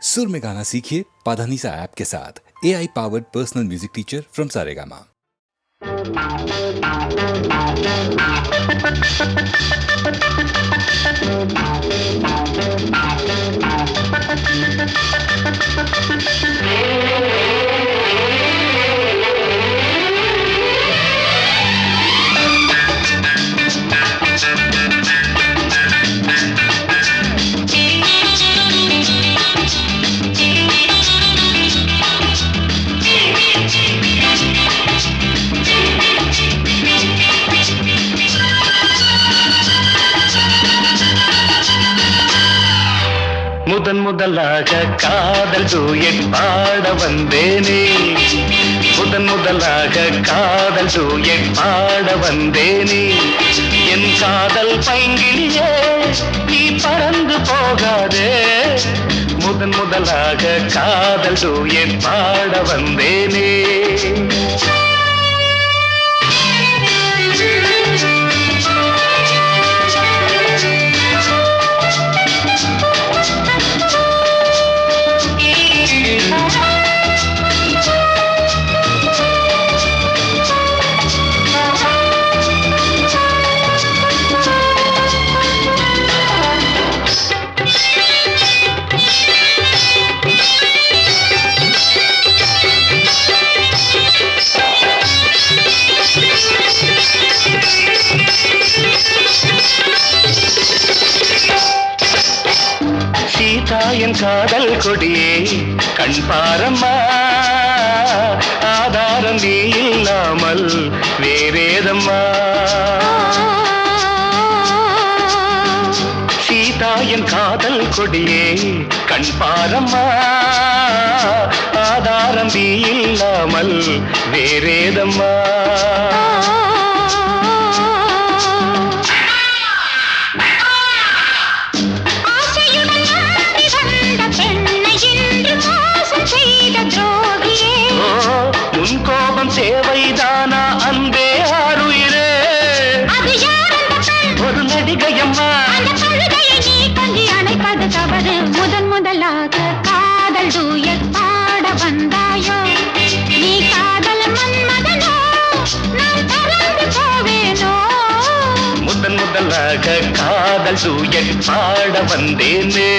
सुर में गाना सीखिए पाधानीसा ऐप के साथ। AI powered personal music teacher from Saregama. முதன் முதலாக காதல் டூயட் பாட வந்தேனே, முதன் முதலாக காதல் டூயட் பாட வந்தேனே. என் காதல் பைங்கிலியே நீ பறந்து போகாதே, முதன் முதலாக காதல் டூயட் பாட வந்தேனே. என் காதல் கொடியே கண் பாரம்மா, ஆதாரம் நீ இல்லாமல் வேறேதம்மா. சீதா என் காதல் கொடியே கண் பாரம்மா, ஆதாரம் நீ இல்லாமல் வேறேதம்மா. சேவைதானா அன்பே ஆருயிரே, ஒரு நடிகையம்மா நீ கொஞ்சி அணைப்பது தவறு. முதன் முதலாக காதல் டூயட் பாட வந்தாயோ, நீ காதல் மன்மதனோ நான் பறந்து போவேனோ. முதன் முதலாக காதல் டூயட் பாட வந்தேனே.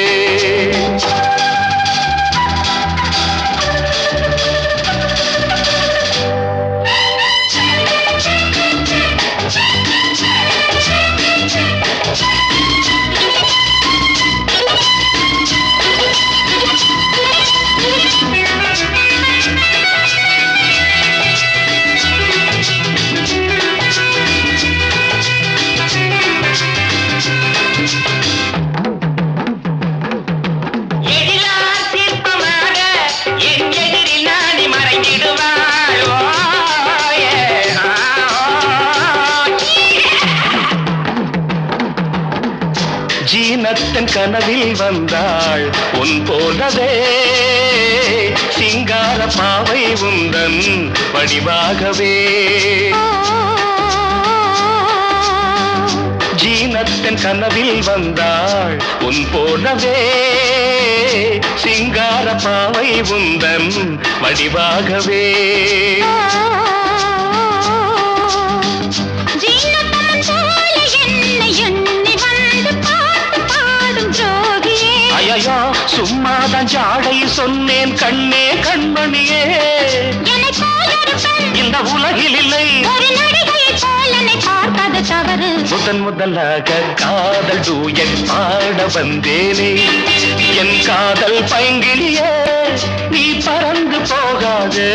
ஜீனத்தன் கனவில் வந்தாள் உன் போலவே, சிங்கார பாவை உந்தன் வடிவாகவே. ஜீனத்தன் கனவில் வந்தாள் உன் போலவே, சிங்கார பாவை உந்தன் வடிவாகவே. ஐயோ சும்மாதான் ஜாடை சொன்னேன் கண்ணே கண்மணியே, இந்த உலகில் இல்லை முதன் முதலாக காதல் டூயட் பாட வந்தேனே. என் காதல் பைங்கிலியே நீ பறந்து போகாது,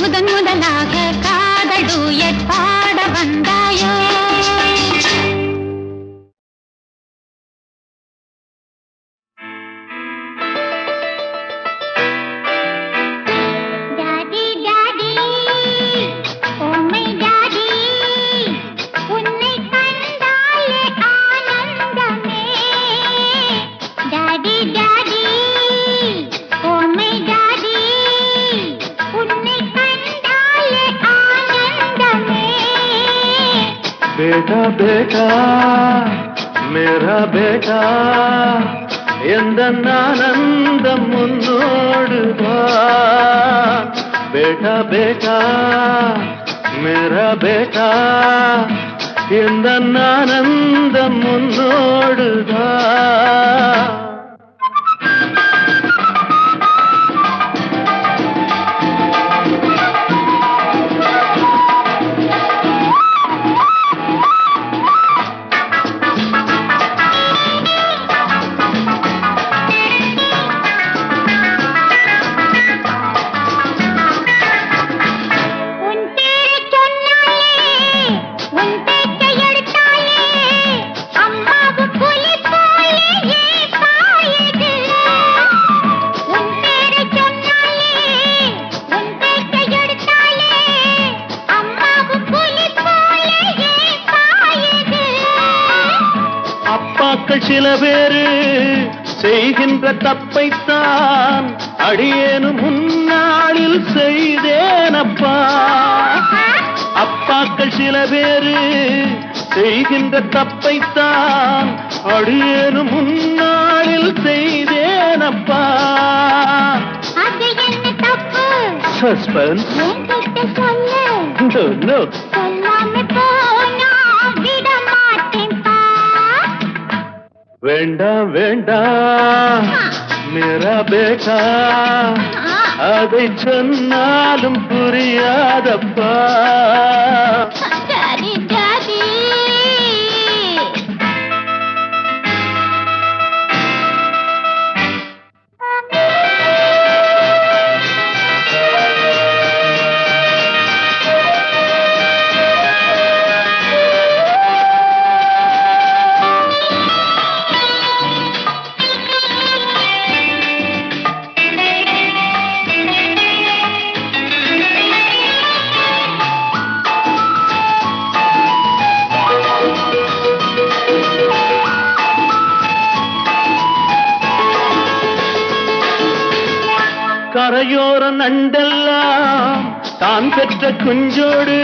முதன் முதலாக காதல் டூயட் பாட வந்தாயோ. बेटा बेटा मेरा बेटा ಎಂದನ್ನಾನಂದ ஆனந்தம் முன்னோடுதான் பேட்டா பேட்டா மேரா பேட்டா இந்த ஆனந்தம் முன்னோடுதான் சில பேரு செய்கின்ற தப்பைத்தான் அடியேனும் முன்னாளில் செய்தேனப்பா அப்பாக்கள் சில பேரு செய்கின்ற தப்பைத்தான் அடியேனும் முன்னாளில் செய்தேனப்பா அது என்ன தப்பு சஸ்பென்ஸ் என்கிட்ட சொல்லு நோ சொல்லாம போனா விட மாட்டேன் வேண்டாம் வேண்டாம் மேரா பேட்டா அதை சொன்னாலும் புரியாதப்பா டாடி டாடி கரையோர நண்டெல்லாம் தான் பெற்ற குஞ்சோடு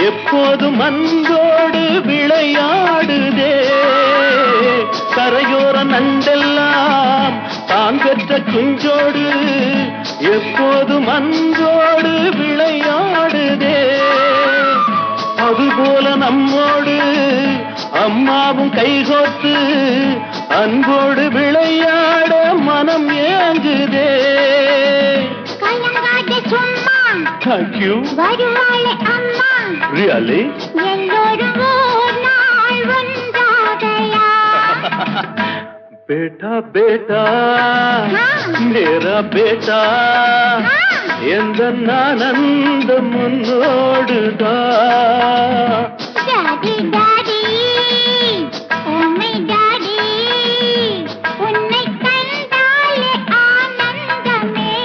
எப்போதும் அன்போடு விளையாடுதே கரையோர நண்டெல்லாம் தான் பெற்ற குஞ்சோடு எப்போதும் அன்போடு விளையாடுதே அதுபோல நம்மோடு அம்மாவும் கைகோத்து அன்போடு விளையாட மனம் ஏங்குதே சும்மா Thank you. வருவாளே அம்மா Really? எல்லோரும் ஒரு நாள் ஒன்றாகயா बेटा बेटा मेरा बेटा எந்த ஆனந்த முன்னோடுதா daddy daddy oh my daddy உன்னை கண்டாலே ஆனந்தமே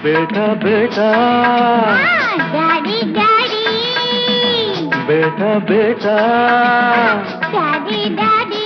बेटा बेटा டாடி டாடி बेटा बेटा டாடி டாடி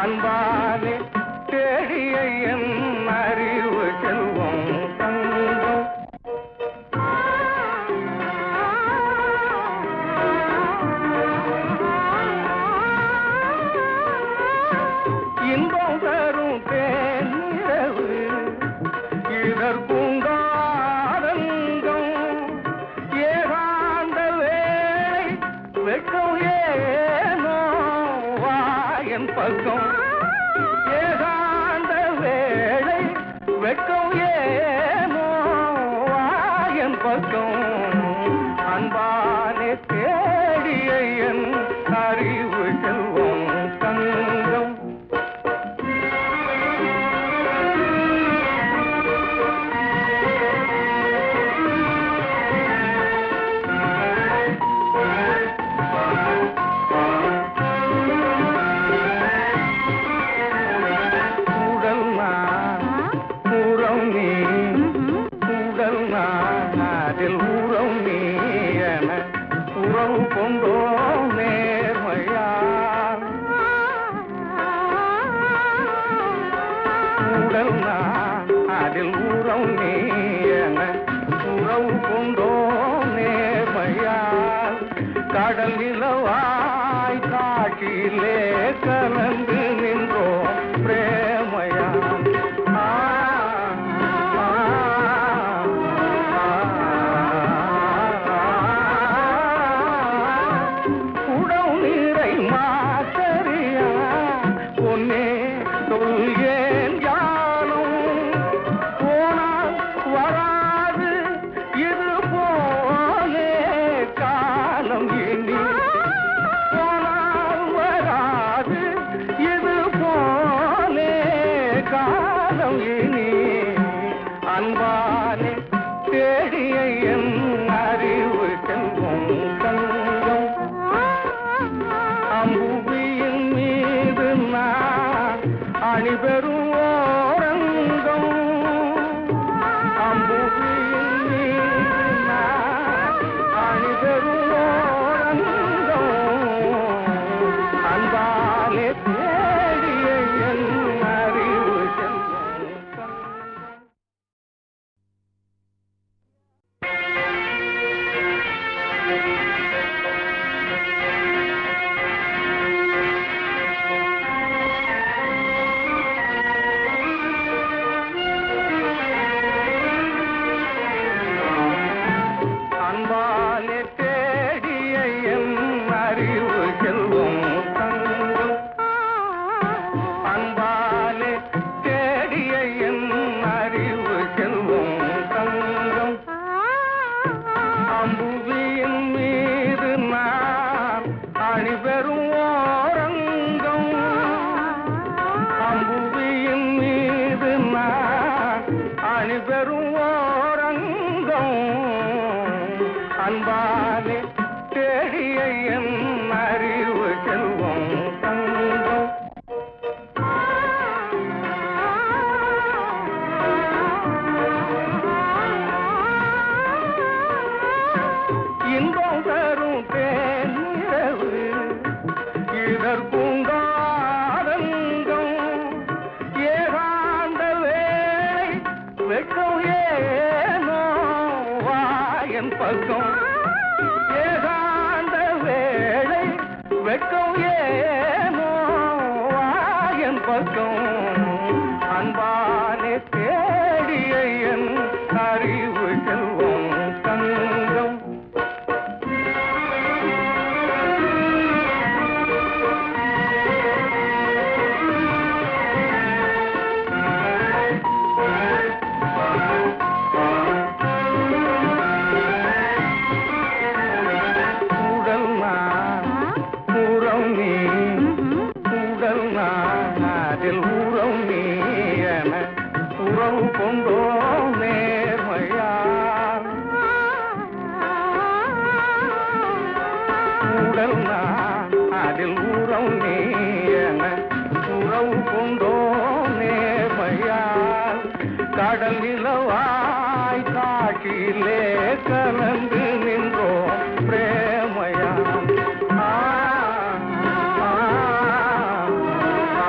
அன்பாலே தேடிய என் அறிவு செல்வம் தங்கம். இன்பம் தரும் தேனிரவு இதற்குண்டாரங்கம். ஏகாந்த வேளை வெட்கம் ஏனோ வாயன் பக்கம். ஏகாந்த வேளை வெட்கம் ஏனோ வாயன் பக்கம். அன்பானே தேடிய என் அறிவு செல்வம் தங்கம். உறவு கொண்டோ நேர்மையால் உடல் நான் அதில் உறவு நீ என உறவு கொண்டோ நேர்மையால் கடல் நிலவாய் காட்சியிலே கலந்து நின்றோ பிரேமையால். சொல்கேன் யானும் போனால் வராது இது போலே காலம். இனி போனால் வராது இது போலே காலம். இனி அன்பானே தேடிய என் அறிவு செல்வம் தங்கம். அம்புவியின் மீது நான் அணிபெறும் ஓரங்கம். அம்புவியின் மீது நான் அணிபெறும் ஓரங்கம். அன்பாலே தேடிய என் அறிவு செல்வம் தங்கம். அன்பாலே தேடிய என் அறிவு செல்வம் தங்கம். அன்பாலே தேடிய என் அறிவு செல்வம் தங்கம். அம்புவியின் மீது நான் அணிபெறும் ஓரங்கம். அம்புவியின் மீது நான் அணிபெறும் ஓரங்கம். அன்பாலே தேடிய என் அறிவு செல்வம் தங்கம். இன்பம் தரும் தேனிரவு இதற்குண்டாரங்கம். ஏகாந்த வேளை வெட்கம் ஏனோ வாயன் பக்கம். ஏகாந்த வேளை வெட்கம் ஏனோ வாயன் பக்கம். அன்பானே தேடிய என் அறிவு செல்வம் தங்கம். உடல் நான் உறவு நீ உடல் நான் அதில் உறவு நீ என உறவு கொண்டோ நேர்மையால். உடல் நான் அதில் உறவு நீ என உறவு கொண்டோ நேர்மையால் கடல் நிலவாய் காட்சியிலே கலந்து நின்றோ பிரேமையால். ஆ ஆ ஆ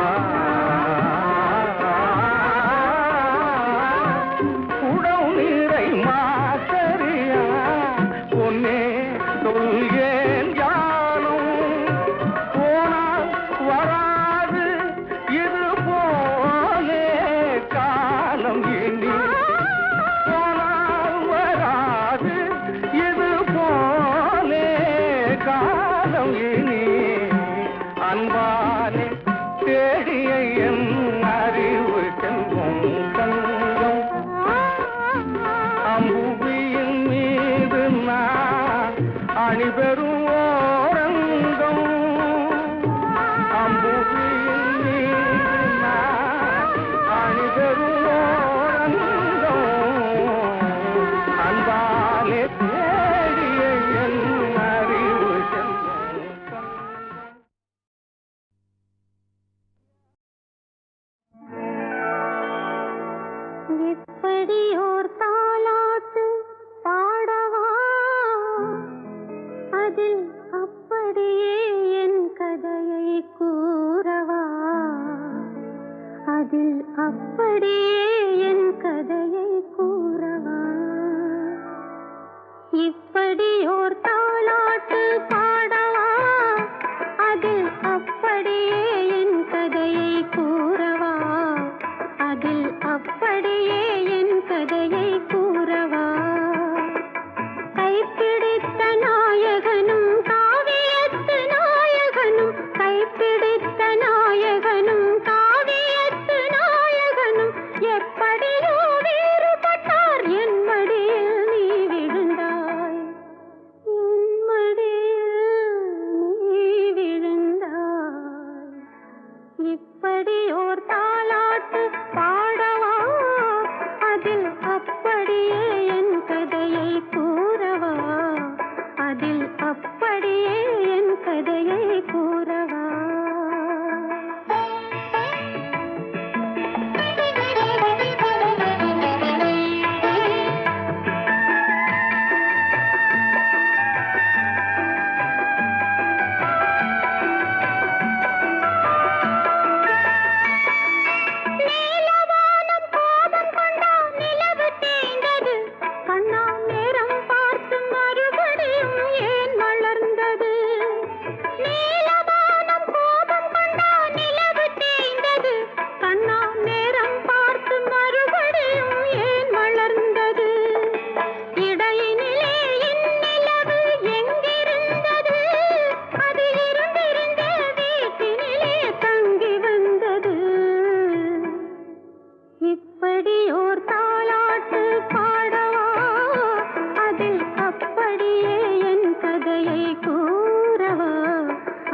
அன்பாலே தேடிய என் அறிவு செல்வம் தங்கம் அம்புவியின் மீது நான் அணிபெறும் ஓரங்கம் அம்புவியின் மீது நான் அணிபெறும் ஓரங்கம் அன்பாலே தேடிய என் அறிவு செல்வம் எப்படி ஓர் தாலாட்டு பாடவா அதில் அப்படியே என் கதையை கூறவா அதில் அப்படியே என் கதையை கூறவா இப்படி ஓர் தாலாட்டு பாடவா அதில் அப்படியே என் கதையை கூறவா அதில் அப்படியே என் கதையை கூறவா கைப்பிடித்த நாயகனும் காவியத்து நாயகனும் கைப்பிடித்த நாயகனும் காவியத்து நாயகனும் எப்படியோ வேறுபட்டார் என் மடியில் நீ விழுந்தாய் என் மடியில் நீ விழுந்தாய் இப்படி ஓர் தாலாட்டு பாடவா அதில் அப்படியே என் கதையை கூறவா அதில் அப்படியே என் கதையை கூறவா நீலவானம் கோபம் கொண்டா நிலவு தேய்ந்தது கண்ணா நேரம் பார்த்து மறுபடியும் ஏன் வளர்ந்தது நீலவானம் கோபம் கொண்டா நிலவு தேய்ந்தது கண்ணா நேரம் பார்த்து மறுபடியும் ஏன் வளர்ந்தது இடையினிலே இந்நிலவு எங்கிருந்தது அது இருந்திருந்த வீட்டினிலே தங்கி வந்தது இப்படி ஓர் தாலாட்டு பாடவா அதில் அப்படியே என் கதையை கூறவா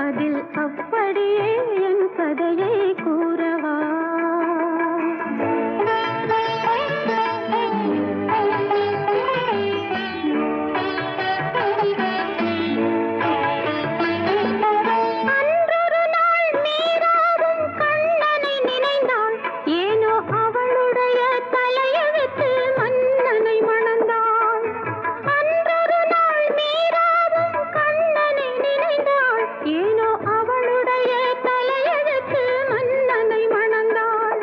அதில் அப்படியே என் கதையை கூறவா அன்றொரு நாள் மீராவும் கண்ணனை நினைந்தாள் ஏனோ அவளுடைய தலையெழுத்து மன்னனை மணந்தாள் அன்றொரு நாள் மீராவும் கண்ணனை நினைந்தாள் ஏனோ அவளுடைய தலையெழுத்து மன்னனை மணந்தாள்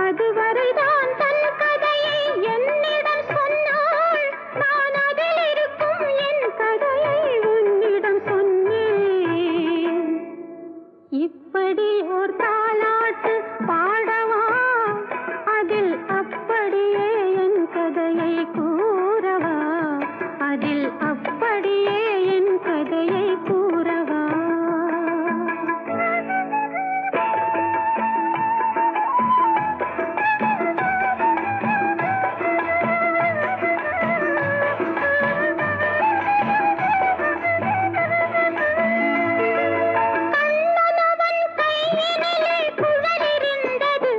அதுவரைதான் தன் கதையை என்னிடம் சொன்னாள் நான் அதில் இருக்கும் என் கதையை உன்னிடம் சொன்னேன் இப்படி ஓர் தாலாட்டு பாடவா அதில் அப்படியே என் கதையை கூறவா அதில் அப்படியே என் கதையை கூறவா கண்ணனவன் கையினிலே குழலிருந்தது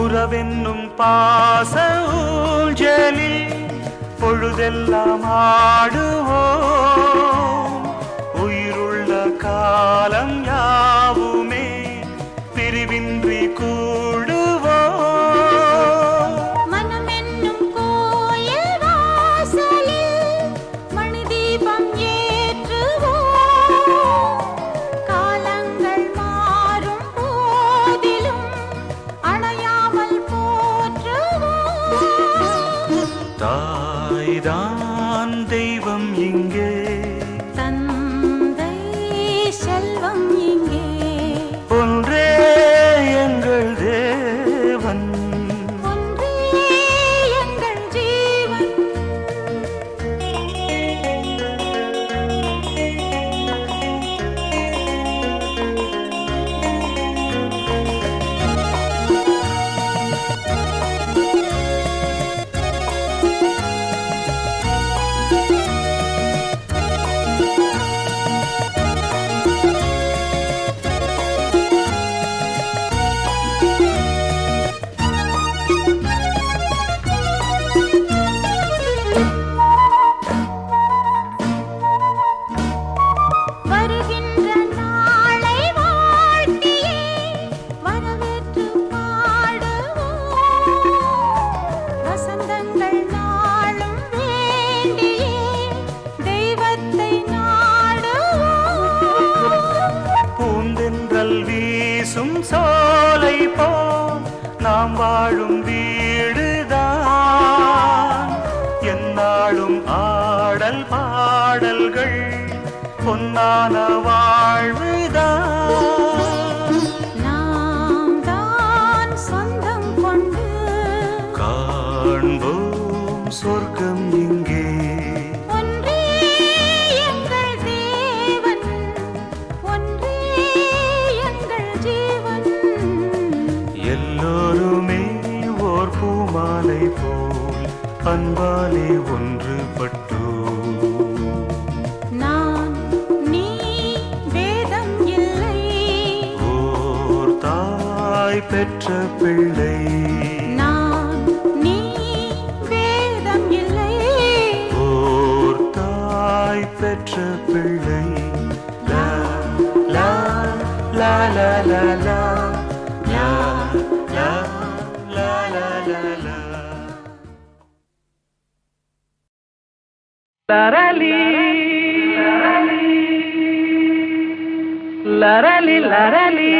உறவென்னும் பாச ஊஞ்சலில் பொழுதெல்லாம் ஆடுவோம் உயிருள்ள காலம் யாவுமே பிரிவின்றி கூடுவோம் மனமென்னும் கோயில் வாசலில் மணி தீபம் ஏற்றுவோம் காலங்கள் மாறும் போதிலும் அணையாமல் போற்றுவோம் தாய்தான் தெய்வம் இங்கே தந்தை செல்வம் இங்கே ஒன்றே எங்கள் தேவன் ஒன்றே எங்கள் ஜீவன் வருகின்ற நாளை வாழ்த்தியே வரவேற்று பாடுவோம் வசந்தங்கள் நாளும் வேண்டியே தெய்வத்தை நாடுவோம் பூந்தென்றல் வீசும் சோலை போல் நாம் வாழும் வீடுதான் எந்நாளும் ஆடல் பாடல்கள் பொன்னான வாழ்வுதான் நாம் தான் சொந்தம் கொண்டு காண்போம் சொர்க்கம் இங்கே ஒன்றே எங்கள் தேவன் ஒன்றே எங்கள் ஜீவன் எல்லோருமே ஓர் பூமாலை போல் அன்பாலே ஒன்றுபட்டோ நான் நீ வேதம் இல்லை ஓர் தாய் பெற்ற பிள்ளை நான் நீ வேதம் இல்லை ஓர் தாய் பெற்ற பிள்ளை லா லா லா லா லா லா லா லா லா லா லா லா லரலி லரலி லரலி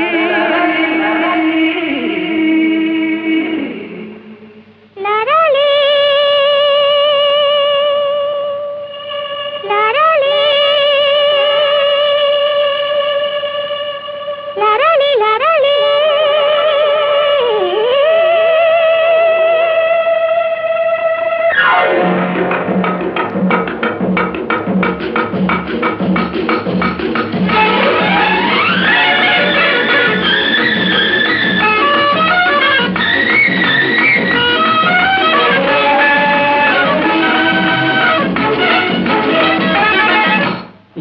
லரளி லரளி லரளி லரளி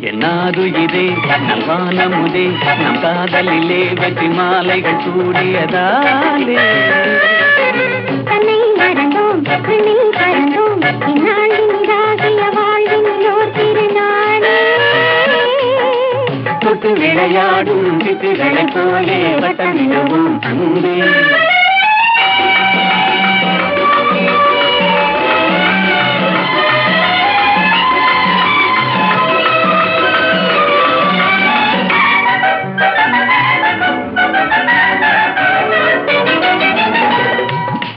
என்னாது இதே நல்வானமுதே நம் காதலிலே வெற்றி மாலைகள் சூடியதாலே தன்னை மறந்தோம் விண்ணில் பறந்தோம் இந்நாளின் இதாகிய வாழ்வினோர் திருநாளே தொட்டு விளையாடும் சிட்டுகளைப் போலே வட்டமிடுவோம் அன்பே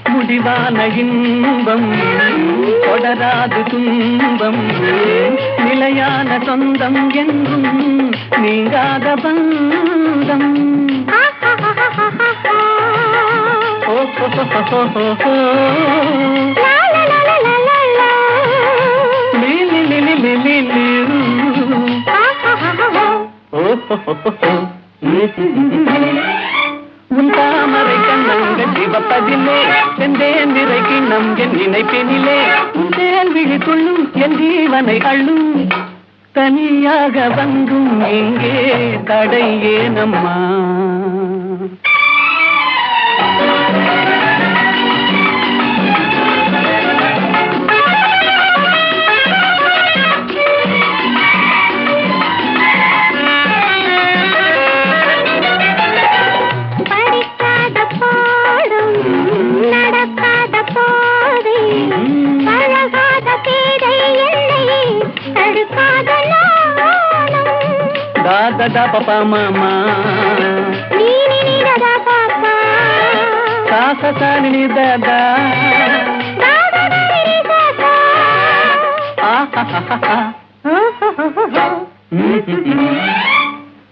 முடிவான இன்பம் தொடராது துன்பம் நிலையான சொந்தம் என்றும் நீங்காத பந்தம் ஓ ஹோ ஹோ ஹோ ஹோ ஹோ. லி லி லி லி லி லி லி. ஓ ஹோ ஹோ ஹோ ஹோ. உன் தாமரை கண்ணங்கள் சிவப்பதிலே செந்தேன் நிறை கிண்ணம் என் நினைப்பினிலே உன் தேன் விழிக்குள்ளும் என் ஜீவனை அள்ளும் தனியாக வந்தும் இங்கே தடை ஏனம்மா ததா பப்பா மாமா நீ நீ நீ ரதா பாப்பா சாச சாணி ததா தாதா நீ சாசா ஆஹா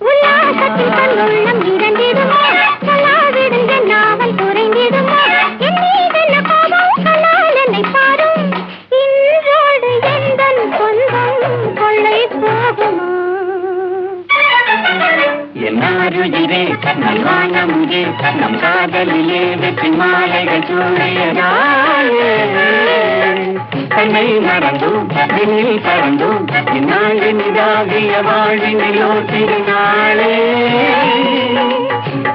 உல்லாசத்தில் தன்னுள்ளம் இறந்திடுமோ சொல்லாவிடும் என் நாவல் குறைந்திடுமோ என் மீதென்ன கோபம் கலால் என்னை பாரும் இன்றோடு எந்தன் சொந்தம் கொள்ளை போகுமோ என்னாருயிரே நல்வான முகே நம் காதலிலே வெற்றி மாலைகள் சூழியதாலே தன்னை மறந்தும் விண்ணில் பறந்தும் இந்நாளின் இதாகிய வாழ்வினிலோ திருநாளே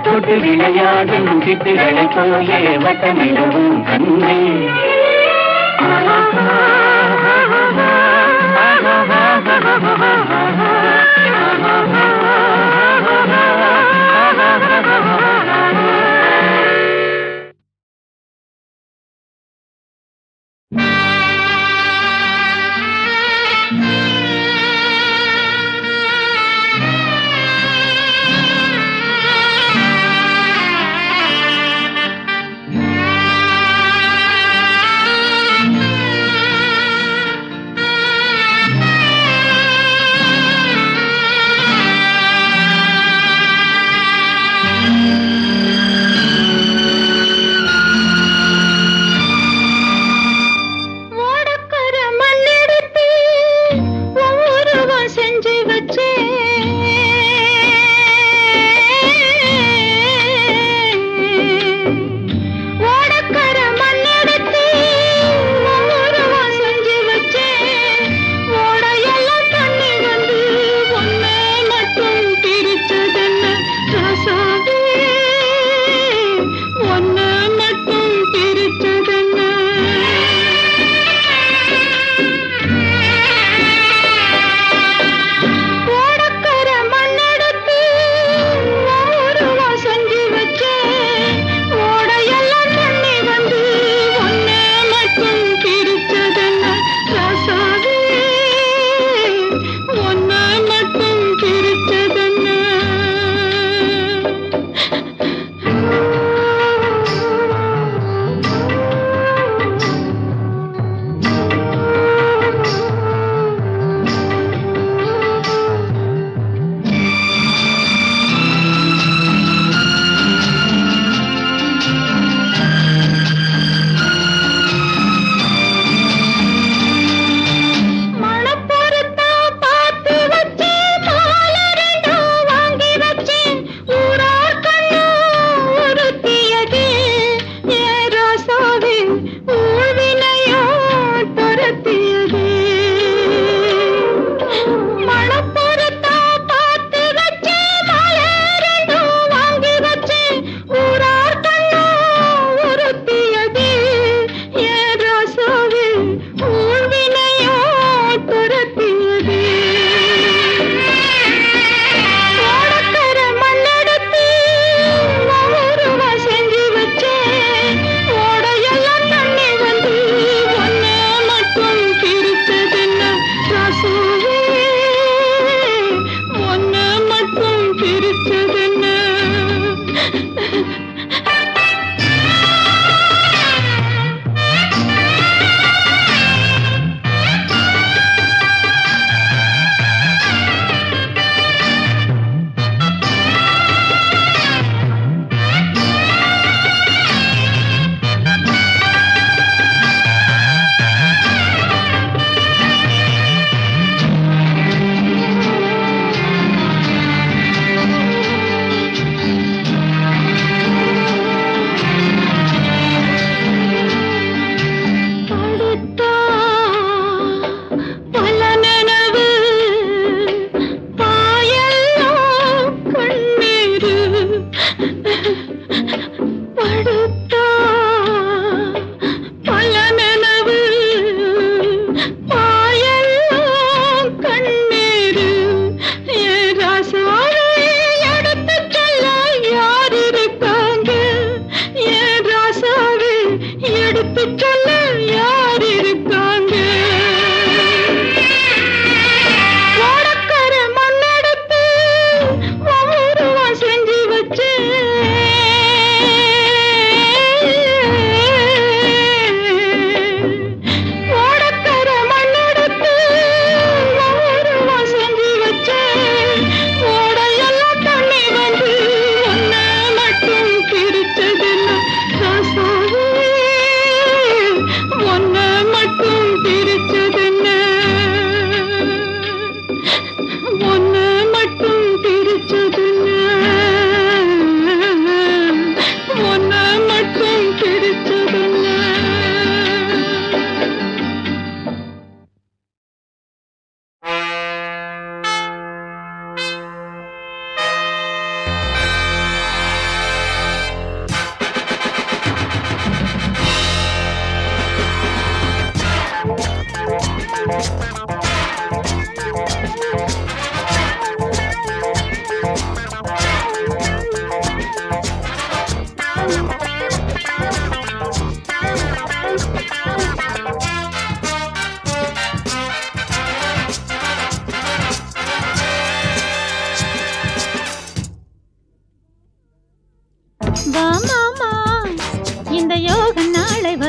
தொட்டு விளையாடும் சிட்டுகளை போலே வட்டமிடவும் கண்ணே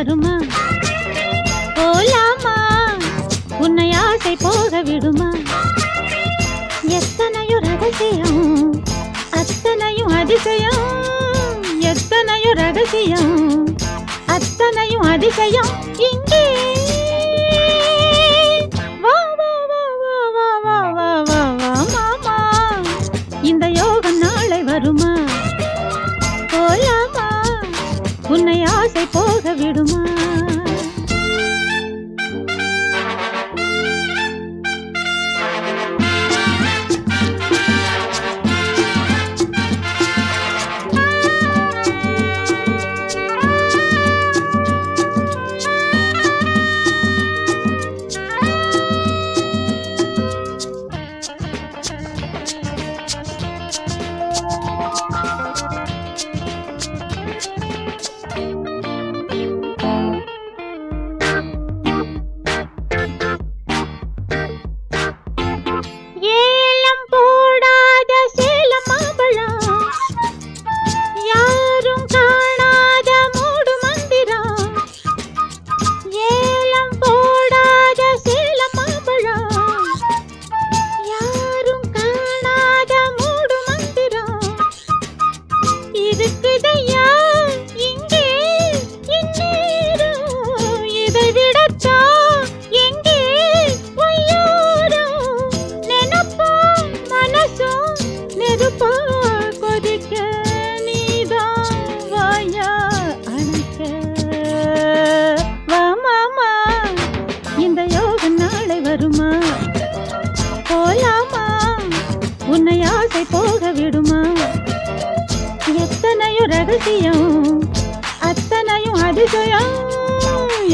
வருமா? போலாமா? உன்னை ஆசை போக விடுமா? எத்தனையோ ரகசியம், அத்தனையும் அதிசயம். எத்தனையோ ரகசியம், அத்தனையும் அதிசயம் இங்கே. வா வா வா வா வா வா வா வா வா மாமா, இந்த யோகம் நாளை வருமா? போலாமா? உன்னை ஆசை போக விடுமா? ஏலம் போடாத சேலம் மாம்பழம், யாரும் காணாத மூடு மந்திரம். ஏலம் போடாத சேலம் மாம்பழம், யாரும் காணாத மூடு மந்திரம். இருக்குதையா இங்கே இந்நேரம், இதை விடத்தான் எங்கே ஒய்யோரம். நினைப்போம் மனசும் நெருப்பா கொதிக்க, நீதான் வாயா அணைக்க. வா மாமா, இந்த யோக நாளை வருமா? போலாமா? உன்னை ஆசை போக விடுமா? எத்தனையோ ரகசியம், அத்தனையும் அதிசயம்.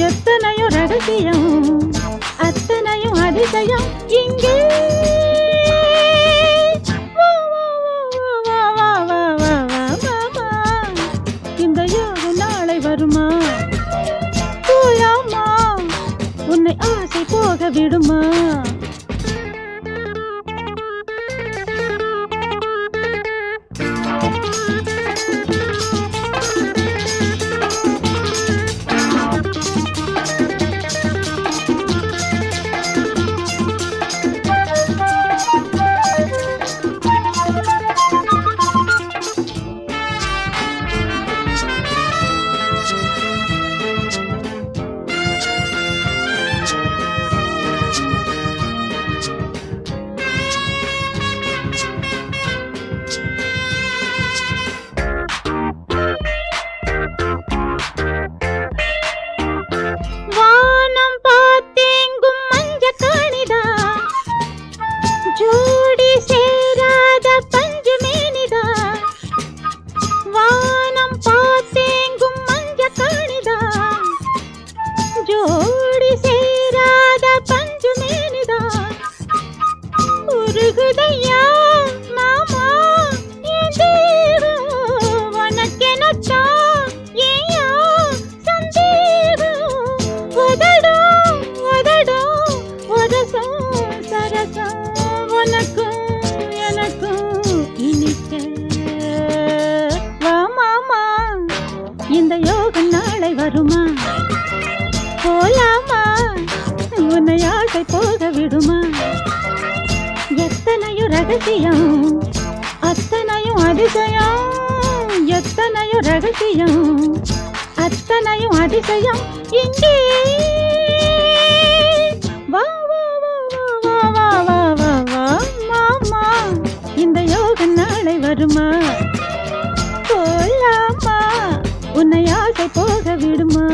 எத்தனையோ ரகசியம், அத்தனையும் அதிசயம் இங்கே. வா வா வா வா வா வா வா மாமா, இந்த யோக நாளை வருமா? போலாமா? உன்னை ஆசை போக விடுமா? வானம் பார்த்தேங்கும் மஞ்ச காணிதா, ஜோடி சேராத பஞ்சு மேனிதா. வானம் பார்த்தேங்கும் மஞ்ச காணிதா, ஜோடி சேராத பஞ்சு மேனிதா. உருகுதையா மாமா என் தேகம், உனக்கெனத்தான் ஏயா சந்தேகம். உதடும் உதடும் உரசம் சரசம், உனக்கும் எனக்கும் இனிக்க. வா மாமா, இந்த யோக நாளை வருமா? போலாமா? உன்னை ஆசை போக விடுமா? எத்தனையோ ரகசியம், அத்தனையும் அதிசயம். எத்தனையோ ரகசியம், அத்தனையும் அதிசயம் இங்கே. வா வா வா வா வா வா வா வா மாமா, இந்த யோக நாளை வருமா? போலாமா? உன்னை ஆசை போக விடுமா?